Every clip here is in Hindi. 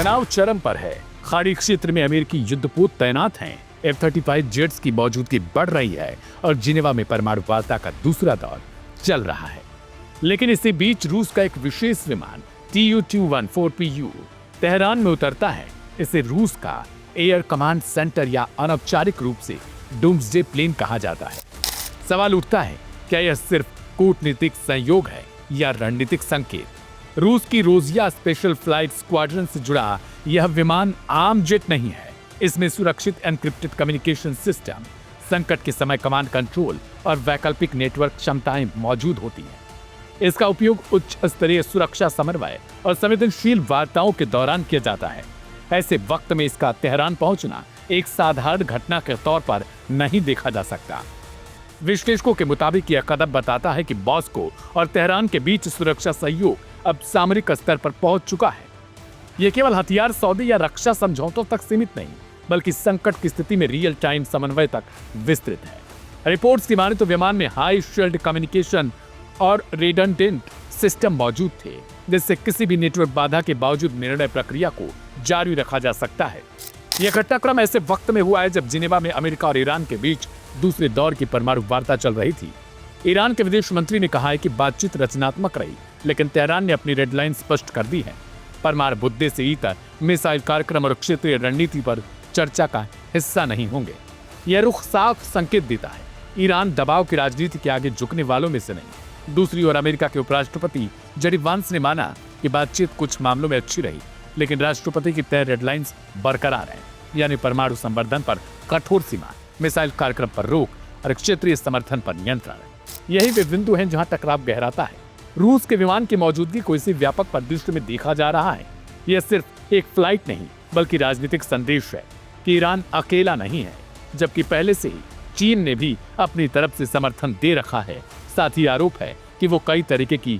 तनाव चरम पर है। खाड़ी क्षेत्र में अमेरिकी युद्धपोत तैनात हैं। F-35 जेट्स की मौजूदगी बढ़ रही है और जिनेवा में परमाणु वार्ता का दूसरा दौर चल रहा है। लेकिन इसी बीच रूस का एक विशेष विमान Tu-214PU तेहरान में उतरता है। इसे रूस का एयर कमांड सेंटर या अनौपचारिक रूप से डूम्सडे प्लेन कहा जाता है। सवाल उठता है, क्या यह सिर्फ कूटनीतिक संयोग है या रणनीतिक संकेत? रूस की रोजिया स्पेशल फ्लाइट स्क्वाड्रन से जुड़ा यह विमान आम जेट नहीं है। इसमें सुरक्षित एन्क्रिप्टेड कम्युनिकेशन सिस्टम, संकट के समय कमांड कंट्रोल और वैकल्पिक नेटवर्क क्षमताएं मौजूद होती हैं। इसका उपयोग उच्च स्तरीय सुरक्षा समन्वय और संवेदनशील वार्ताओं के दौरान किया जाता है। ऐसे वक्त में इसका तेहरान पहुंचना एक साधारण घटना के तौर पर नहीं देखा जा सकता। विश्लेषकों के मुताबिक यह कदम बताता है कि मॉस्को और तेहरान के बीच सुरक्षा सहयोग अब सामरिक स्तर पर पहुंच चुका है। यह केवल हथियार सौदे या रक्षा समझौतों तक सीमित नहीं, बल्कि संकट की स्थिति में रियल टाइम समन्वय तक विस्तृत है। रिपोर्ट्स की माने तो विमान में हाई शील्ड कम्युनिकेशन और रिडंडेंट सिस्टम मौजूद थे, जिससे किसी भी नेटवर्क बाधा के बावजूद निर्णय प्रक्रिया को जारी रखा जा सकता है। यह घटनाक्रम ऐसे वक्त में हुआ है जब जिनेवा में अमेरिका और ईरान के बीच दूसरे दौर की परमाणु वार्ता चल रही थी। ईरान के विदेश मंत्री ने कहा है कि बातचीत रचनात्मक रही, लेकिन तेहरान ने अपनी रेड लाइन स्पष्ट कर दी है। परमाणु मुद्दे से इतर मिसाइल कार्यक्रम और क्षेत्रीय रणनीति पर चर्चा का हिस्सा नहीं होंगे। यह रुख साफ संकेत देता है, ईरान दबाव की राजनीति के आगे झुकने वालों में से नहीं। दूसरी ओर अमेरिका के उपराष्ट्रपति जेडी वांस ने माना कि बातचीत कुछ मामलों में अच्छी रही, लेकिन राष्ट्रपति की तय रेडलाइंस बरकरार हैं, यानी परमाणु संवर्धन पर कठोर सीमा, मिसाइल कार्यक्रम पर रोक और क्षेत्रीय समर्थन पर नियंत्रण। यही वे बिंदु हैं जहां टकराव गहराता है। रूस के विमान की मौजूदगी को इसी व्यापक परिदृश्य में देखा जा रहा है। यह सिर्फ एक फ्लाइट नहीं, बल्कि राजनीतिक संदेश है कि ईरान अकेला नहीं है, जबकि पहले से ही चीन ने भी अपनी तरफ से समर्थन दे रखा है। साथ ही आरोप है कि वो कई तरीके की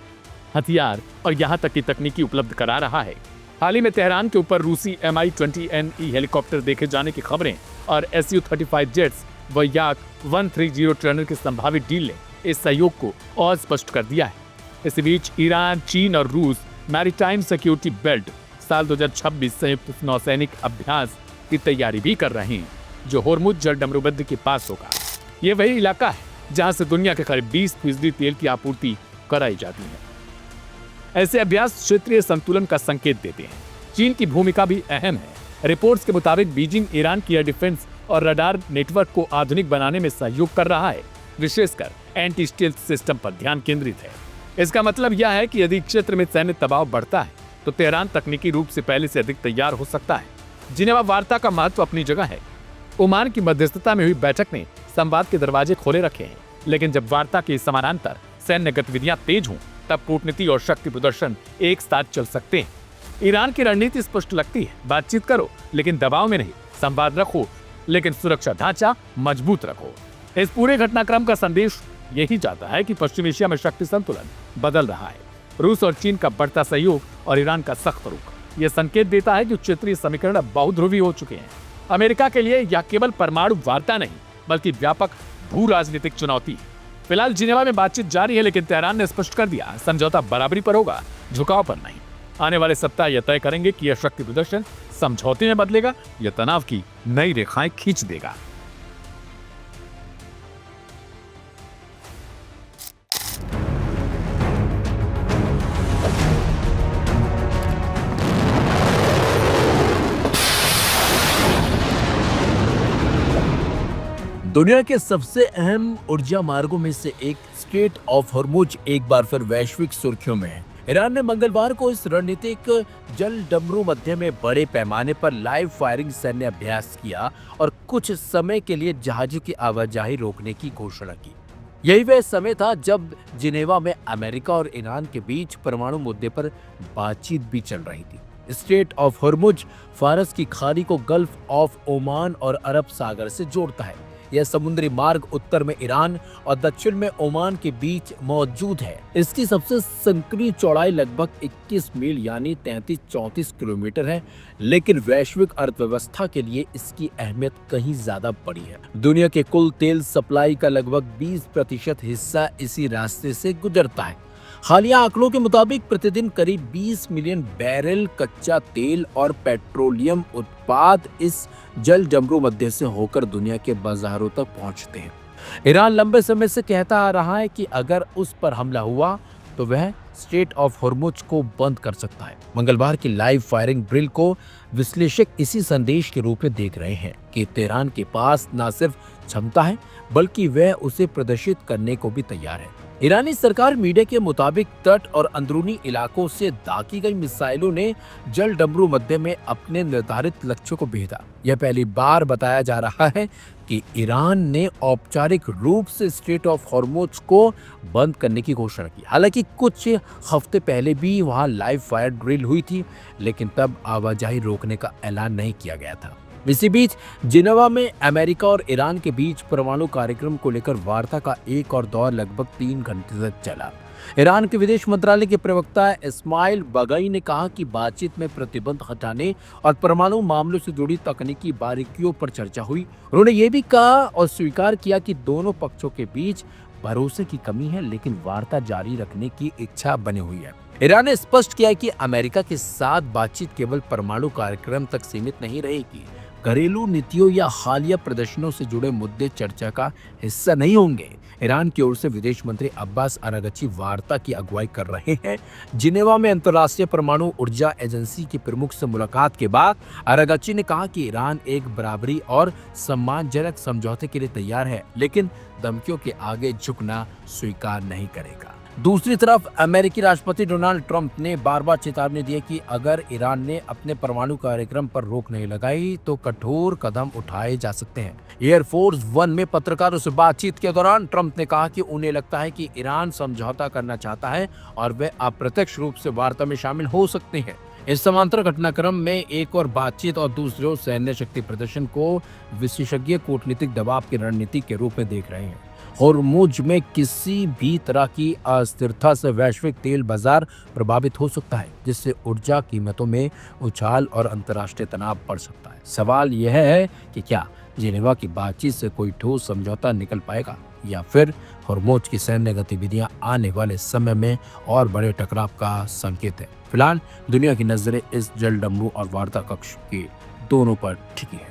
हथियार और यहाँ तक की तकनीकी उपलब्ध करा रहा है। हाल ही में तेहरान के ऊपर रूसी Mi-20NE हेलीकॉप्टर देखे जाने की खबरें और Su-35 जेट्स व याक 130 ट्रेनर के संभावित डील ने इस सहयोग को और स्पष्ट कर दिया है। इस बीच ईरान, चीन और रूस मैरीटाइम सिक्योरिटी बेल्ट साल 2026 संयुक्त नौसैनिक अभ्यास की तैयारी भी कर रहे हैं, जो होर्मुज जल डमरूबंद के पास होगा। ये वही इलाका है जहां से दुनिया के करीब 20% तेल की आपूर्ति कराई जाती है। ऐसे अभ्यास क्षेत्रीय संतुलन का संकेत देते हैं। चीन की भूमिका भी अहम है। रिपोर्ट्स के मुताबिक बीजिंग ईरान की एयर डिफेंस और रडार नेटवर्क को आधुनिक बनाने में सहयोग कर रहा है, विशेषकर एंटी स्टेल्थ सिस्टम पर ध्यान केंद्रित है। इसका मतलब यह है कि यदि क्षेत्र में सैन्य दबाव बढ़ता है तो तेहरान तकनीकी रूप से पहले से अधिक तैयार हो सकता है। जिनेवा वार्ता का महत्व अपनी जगह है। ओमान की मध्यस्थता में हुई बैठक ने संवाद के दरवाजे खोले रखे हैं, लेकिन जब वार्ता के समानांतर सैन्य गतिविधियां तेज हों, तब कूटनीति और शक्ति प्रदर्शन एक साथ चल सकते हैं। ईरान की रणनीति स्पष्ट लगती है, बातचीत करो लेकिन दबाव में नहीं, संवाद रखो लेकिन सुरक्षा ढांचा मजबूत रखो। इस पूरे घटनाक्रम का संदेश यही जाता है कि पश्चिम एशिया में शक्ति संतुलन बदल रहा है। रूस और चीन का बढ़ता सहयोग और ईरान का सख्त रुख यह संकेत देता है कि क्षेत्रीय समीकरण अब बहुध्रुवी हो चुके हैं। अमेरिका के लिए यह केवल परमाणु वार्ता नहीं, बल्कि व्यापक भू राजनीतिक चुनौती है। फिलहाल जिनेवा में बातचीत जारी है, लेकिन तेहरान ने स्पष्ट कर दिया, समझौता बराबरी पर होगा, झुकाव पर नहीं। आने वाले सप्ताह यह तय करेंगे कि यह शक्ति प्रदर्शन समझौते में बदलेगा या तनाव की नई रेखाएं खींच देगा। दुनिया के सबसे अहम ऊर्जा मार्गों में से एक स्ट्रेट ऑफ हॉर्मुज एक बार फिर वैश्विक सुर्खियों में है। ईरान ने मंगलवार को इस रणनीतिक जल डमरू मध्य में बड़े पैमाने पर लाइव फायरिंग सैन्य अभ्यास किया और कुछ समय के लिए जहाजों की आवाजाही रोकने की घोषणा की। यही वह समय था जब जिनेवा में अमेरिका और ईरान के बीच परमाणु मुद्दे पर बातचीत भी चल रही थी। स्ट्रेट ऑफ हॉर्मुज फारस की खाड़ी को गल्फ ऑफ ओमान और अरब सागर से जोड़ता है। यह समुद्री मार्ग उत्तर में ईरान और दक्षिण में ओमान के बीच मौजूद है। इसकी सबसे संकीर्ण चौड़ाई लगभग 21 मील यानी 33-34 किलोमीटर है, लेकिन वैश्विक अर्थव्यवस्था के लिए इसकी अहमियत कहीं ज्यादा बड़ी है। दुनिया के कुल तेल सप्लाई का लगभग 20% हिस्सा इसी रास्ते से गुजरता है। हालिया आंकड़ों के मुताबिक प्रतिदिन करीब 20 मिलियन बैरल कच्चा तेल और पेट्रोलियम उत्पाद इस जल डमरू मध्य से होकर दुनिया के बाजारों तक पहुंचते हैं। ईरान लंबे समय से कहता आ रहा है कि अगर उस पर हमला हुआ तो वह स्ट्रेट ऑफ हॉर्मुज को बंद कर सकता है। मंगलवार की लाइव फायरिंग ड्रिल को विश्लेषक इसी संदेश के रूप में देख रहे हैं कि तेहरान के पास न सिर्फ क्षमता है बल्कि वह उसे प्रदर्शित करने को भी तैयार है। ईरानी सरकार मीडिया के मुताबिक तट और अंदरूनी इलाकों से दागी गई मिसाइलों ने जल डमरू मध्य में अपने निर्धारित लक्ष्यों को भेदा। यह पहली बार बताया जा रहा है कि ईरान ने औपचारिक रूप से स्ट्रेट ऑफ हॉर्मुज को बंद करने की घोषणा की। हालांकि कुछ हफ्ते पहले भी वहां लाइव फायर ड्रिल हुई थी, लेकिन तब आवाजाही रोकने का ऐलान नहीं किया गया था। इसी बीच जिनेवा में अमेरिका और ईरान के बीच परमाणु कार्यक्रम को लेकर वार्ता का एक और दौर लगभग 3 घंटे तक चला। ईरान के विदेश मंत्रालय के प्रवक्ता इस्माइल बागई ने कहा कि बातचीत में प्रतिबंध हटाने और परमाणु मामलों से जुड़ी तकनीकी बारीकियों पर चर्चा हुई। उन्होंने ये भी कहा और स्वीकार किया कि दोनों पक्षों के बीच भरोसे की कमी है, लेकिन वार्ता जारी रखने की इच्छा बनी हुई है। ईरान ने स्पष्ट किया कि अमेरिका के साथ बातचीत केवल परमाणु कार्यक्रम तक सीमित नहीं रहेगी। घरेलू नीतियों या हालिया प्रदर्शनों से जुड़े मुद्दे चर्चा का हिस्सा नहीं होंगे। ईरान की ओर से विदेश मंत्री अब्बास अरागची वार्ता की अगुवाई कर रहे हैं। जिनेवा में अंतर्राष्ट्रीय परमाणु ऊर्जा एजेंसी के प्रमुख से मुलाकात के बाद अरागची ने कहा कि ईरान एक बराबरी और सम्मानजनक समझौते के लिए तैयार है, लेकिन धमकियों के आगे झुकना स्वीकार नहीं करेगा। दूसरी तरफ अमेरिकी राष्ट्रपति डोनाल्ड ट्रंप ने बार बार चेतावनी दी कि अगर ईरान ने अपने परमाणु कार्यक्रम पर रोक नहीं लगाई तो कठोर कदम उठाए जा सकते हैं। एयरफोर्स वन में पत्रकारों से बातचीत के दौरान ट्रंप ने कहा कि उन्हें लगता है कि ईरान समझौता करना चाहता है और वे अप्रत्यक्ष रूप से वार्ता में शामिल हो सकते हैं। इस समांतर घटनाक्रम में एक और बातचीत और दूसरी ओर सैन्य शक्ति प्रदर्शन को विशेषज्ञ कूटनीतिक दबाव की रणनीति के रूप में देख रहे हैं। हॉर्मुज में किसी भी तरह की अस्थिरता से वैश्विक तेल बाजार प्रभावित हो सकता है, जिससे ऊर्जा कीमतों में उछाल और अंतर्राष्ट्रीय तनाव बढ़ सकता है। सवाल यह है कि क्या जिनेवा की बातचीत से कोई ठोस समझौता निकल पाएगा या फिर हॉर्मुज की सैन्य गतिविधियां आने वाले समय में और बड़े टकराव का संकेत है। फिलहाल दुनिया की नजरें इस जल डमरू और वार्ता कक्ष के दोनों पर टिकी है।